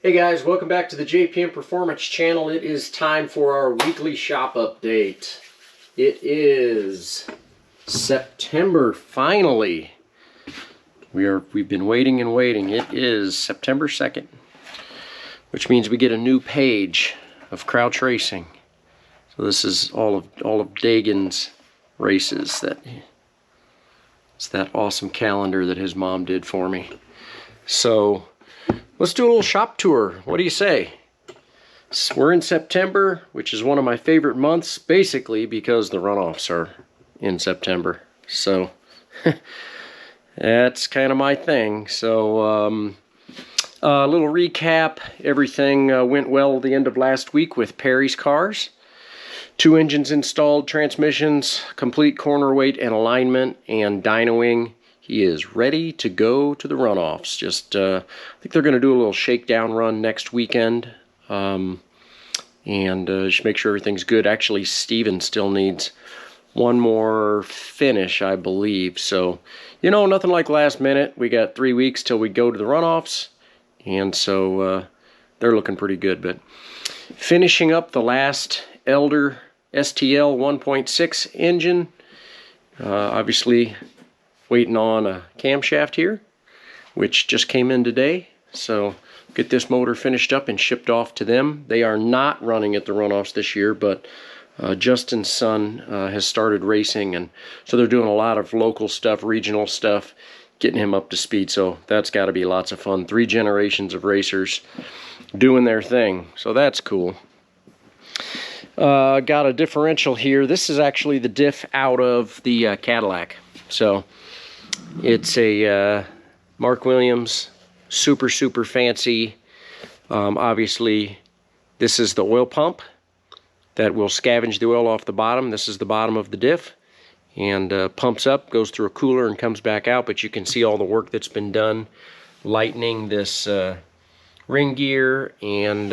Hey guys, welcome back to the JPM Performance channel. It is time for our weekly shop update. It is September, finally. We've been waiting and waiting. It is September 2nd, which means we get a new page of Crouch Racing. So this is all of Dagan's races. It's that awesome calendar that his mom did for me. So let's do a little shop tour. What do you say? We're in September, which is one of my favorite months, basically because the runoffs are in September. So that's kind of my thing. So a little recap. Everything went well at the end of last week with Perry's cars. 2 engines installed, transmissions, complete corner weight and alignment, and dynoing. He is ready to go to the runoffs. I think they're going to do a little shakedown run next weekend. Just make sure everything's good. Actually, Steven still needs one more finish, I believe. So, you know, nothing like last minute. We got 3 weeks till we go to the runoffs. And so they're looking pretty good. But finishing up the last Elder STL 1.6 engine. Obviously waiting on a camshaft here, which just came in today. So get this motor finished up and shipped off to them. They are not running at the runoffs this year, but Justin's son has started racing, and so they're doing a lot of local stuff, regional stuff, getting him up to speed. So that's got to be lots of fun. 3 generations of racers doing their thing. So that's cool. Got a differential here. This is actually the diff out of the Cadillac. So it's a Mark Williams, super fancy. Obviously, this is the oil pump that will scavenge the oil off the bottom. This is the bottom of the diff, and pumps up, goes through a cooler, and comes back out. But you can see all the work that's been done, lightening this ring gear, and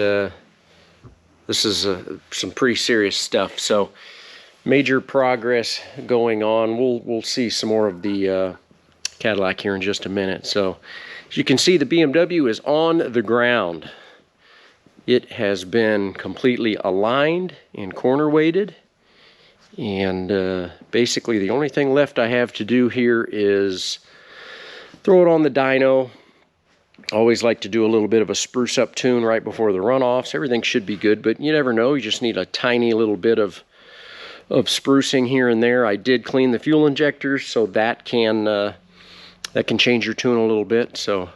this is some pretty serious stuff. So major progress going on. We'll see some more of the Cadillac here in just a minute. So as you can see, the BMW is on the ground. It has been completely aligned and corner weighted, and basically the only thing left I have to do here is throw it on the dyno. Always like to do a little bit of a spruce up tune right before the runoffs. Everything should be good, but you never know. You just need a tiny little bit of sprucing here and there. I did clean the fuel injectors, so that can change your tune a little bit. So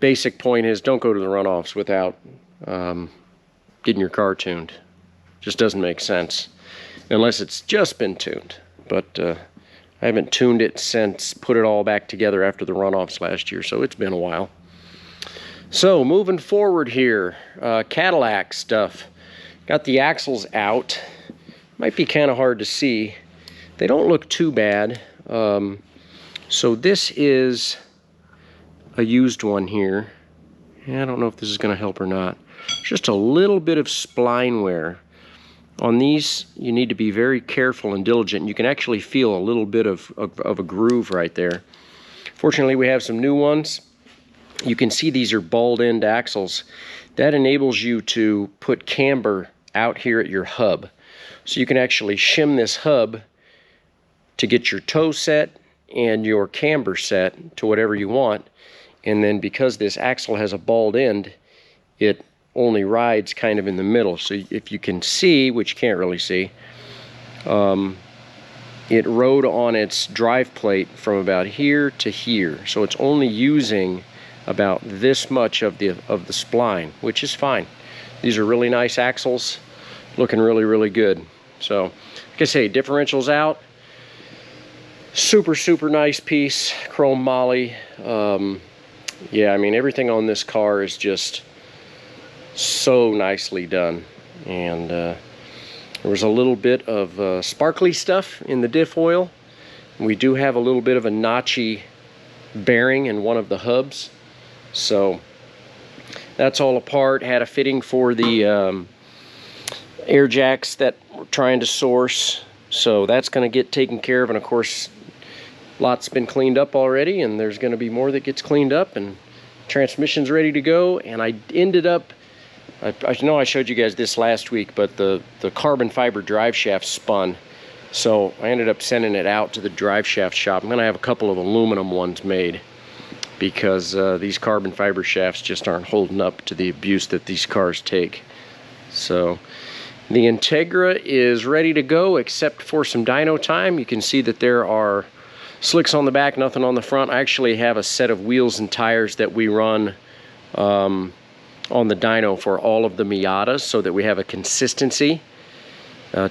basic point is, don't go to the runoffs without getting your car tuned. Just doesn't make sense unless it's just been tuned. But I haven't tuned it since put it all back together after the runoffs last year, so it's been a while. So moving forward here, Cadillac stuff. Got the axles out. Might be kind of hard to see. They don't look too bad. So this is a used one here. I don't know if this is going to help or not. Just a little bit of spline wear. On these, you need to be very careful and diligent. You can actually feel a little bit of a groove right there. Fortunately, we have some new ones. You can see these are balled end axles. That enables you to put camber out here at your hub. So you can actually shim this hub to get your toe set and your camber set to whatever you want. And then because this axle has a balled end, it only rides kind of in the middle. So if you can see, which you can't really see, it rode on its drive plate from about here to here. So it's only using about this much of the spline, which is fine. These are really nice axles, looking really good. So like I say, differentials out. Super nice piece, chrome moly. Yeah, I mean, everything on this car is just so nicely done. And there was a little bit of sparkly stuff in the diff oil. We do have a little bit of a notchy bearing in one of the hubs, so that's all apart. Had a fitting for the air jacks that we're trying to source, so that's going to get taken care of. And of course, lots been cleaned up already, and there's going to be more that gets cleaned up, and Transmission's ready to go, and I ended up, I know I showed you guys this last week, but the carbon fiber drive shaft spun. So I ended up sending it out to the drive shaft shop. I'm gonna have a couple of aluminum ones made because these carbon fiber shafts just aren't holding up to the abuse that these cars take. So the Integra is ready to go except for some dyno time. You can see that there are slicks on the back, nothing on the front. I actually have a set of wheels and tires that we run on the dyno for all of the Miatas so that we have a consistency.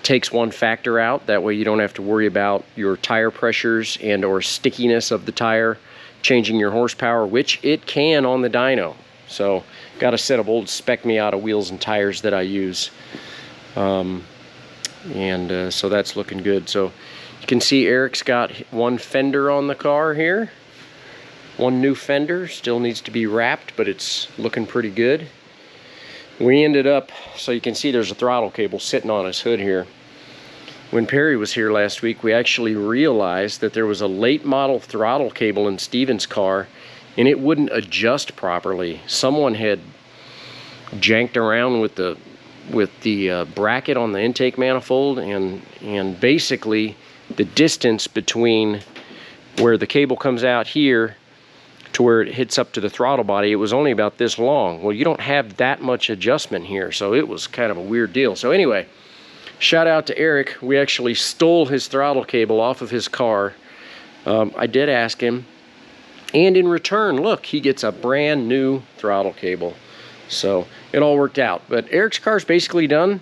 Takes one factor out. That way you don't have to worry about your tire pressures and or stickiness of the tire changing your horsepower, which it can on the dyno. So got a set of old spec Miata wheels and tires that I use. So that's looking good. So you can see Eric's got one fender on the car here. One new fender, still needs to be wrapped, but it's looking pretty good. We ended up, so you can see there's a throttle cable sitting on his hood here. When Perry was here last week, we actually realized that there was a late model throttle cable in Steven's car and it wouldn't adjust properly. Someone had janked around with the bracket on the intake manifold, and basically the distance between where the cable comes out here to where it hits up to the throttle body, it was only about this long. Well, you don't have that much adjustment here, so it was kind of a weird deal. So anyway, shout out to Eric. We actually stole his throttle cable off of his car. I did ask him, and in return, look, he gets a brand new throttle cable. So it all worked out. But Eric's car's basically done,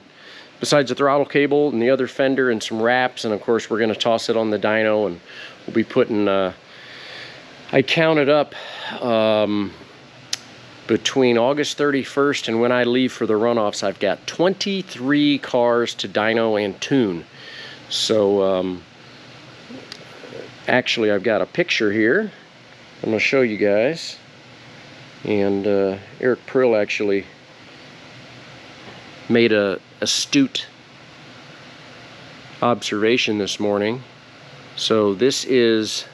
besides the throttle cable and the other fender and some wraps, and of course we're gonna toss it on the dyno, and we'll be putting, I counted up between August 31st and when I leave for the runoffs, I've got 23 cars to dyno and tune. So actually I've got a picture here I'm going to show you guys. And Eric Prill actually made a astute observation this morning. So this is,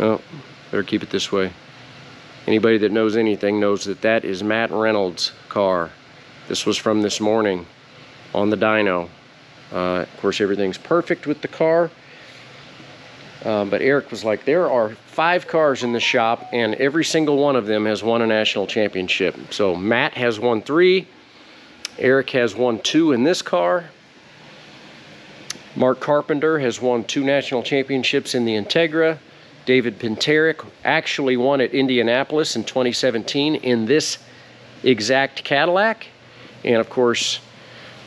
oh, better keep it this way. Anybody that knows anything knows that that is Matt Reynolds' car. This was from this morning on the dyno. Of course, everything's perfect with the car. But Eric was like, there are 5 cars in the shop and every single one of them has won a national championship. So Matt has won 3. Eric has won 2 in this car. Mark Carpenter has won 2 national championships in the Integra. David Pinterick actually won at Indianapolis in 2017 in this exact Cadillac. And of course,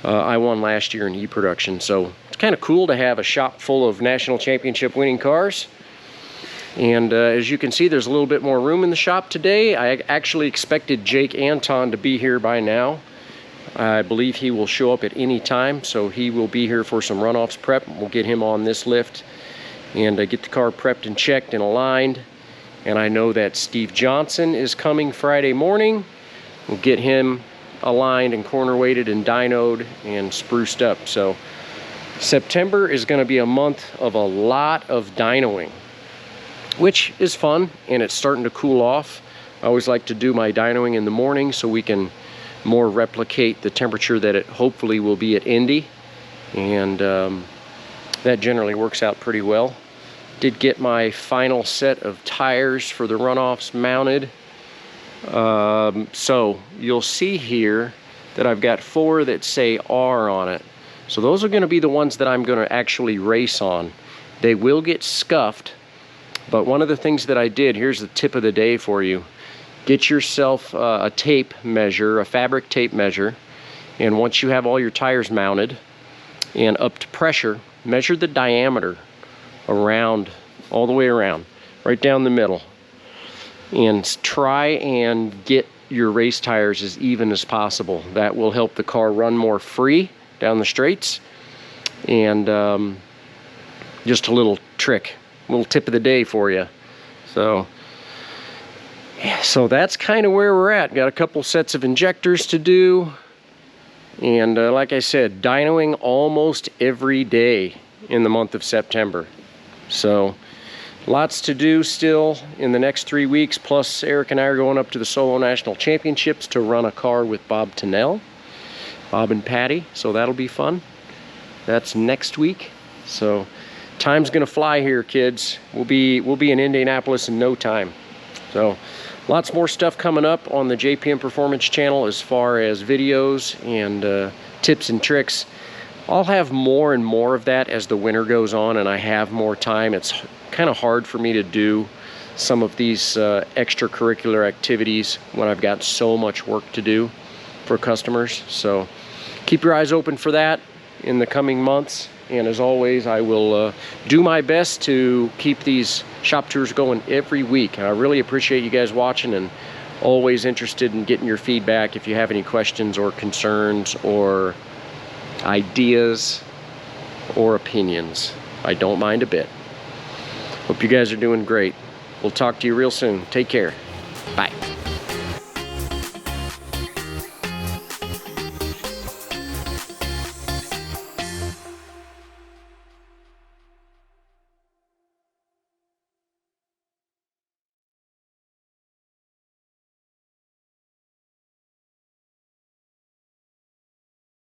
I won last year in E-Production. So it's kind of cool to have a shop full of national championship winning cars. And as you can see, there's a little bit more room in the shop today. I actually expected Jake Anton to be here by now. I believe he will show up at any time, so he will be here for some runoffs prep. We'll get him on this lift and get the car prepped and checked and aligned. And I know that Steve Johnson is coming Friday morning. We'll get him aligned and corner weighted and dynoed and spruced up. So September is going to be a month of a lot of dynoing, which is fun, and it's starting to cool off. I always like to do my dynoing in the morning so we can more replicate the temperature that it hopefully will be at Indy, and that generally works out pretty well. Did get my final set of tires for the runoffs mounted. So you'll see here that I've got 4 that say R on it. So those are going to be the ones that I'm going to actually race on. They will get scuffed, but one of the things that I did, here's the tip of the day for you. Get yourself a tape measure, a fabric tape measure, and once you have all your tires mounted and up to pressure, measure the diameter around, all the way around, right down the middle, and try and get your race tires as even as possible. That will help the car run more free down the straights. And just a little trick, a little tip of the day for you. So that's kind of where we're at. Got a couple sets of injectors to do, and like I said, dynoing almost every day in the month of September. So Lots to do still in the next 3 weeks, plus Eric and I are going up to the Solo National Championships to run a car with Bob Tennell, Bob and Patty, so that'll be fun. That's next week. So time's gonna fly here, kids. We'll be in Indianapolis in no time. So lots more stuff coming up on the JPM Performance channel as far as videos and tips and tricks. I'll have more and more of that as the winter goes on and I have more time. It's kind of hard for me to do some of these extracurricular activities when I've got so much work to do for customers. So keep your eyes open for that in the coming months. And as always, I will do my best to keep these shop tours going every week. And I really appreciate you guys watching and always interested in getting your feedback if you have any questions or concerns or ideas or opinions. I don't mind a bit. Hope you guys are doing great. We'll talk to you real soon. Take care. Bye.